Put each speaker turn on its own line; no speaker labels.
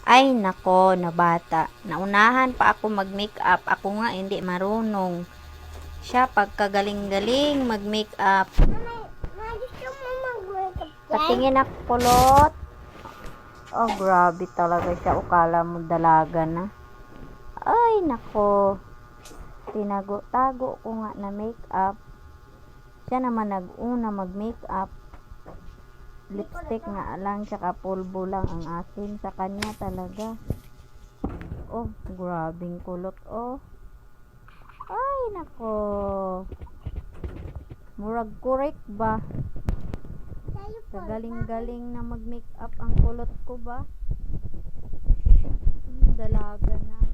Ay nako, na bata. Naunahan pa ako mag-makeup. Ako nga hindi marunong. Siya pagkagaling-galing mag-makeup.
Gusto mo mag-makeup yan?
Patingin ako kulot. Oh, grabe talaga siya. Ukala mo dalaga na. Ay nako. Tinago-tago ko nga na makeup. Siya naman nag-una mag-makeup. Lipstick nga lang, tsaka pulbo lang ang akin sa kanya talaga. Oh, grabing kulot, oh. Ay, nako. Murag correct ba?
Sa'yo po.
Kagaling-galing na mag-makeup ang kulot ko ba? Dalaga na.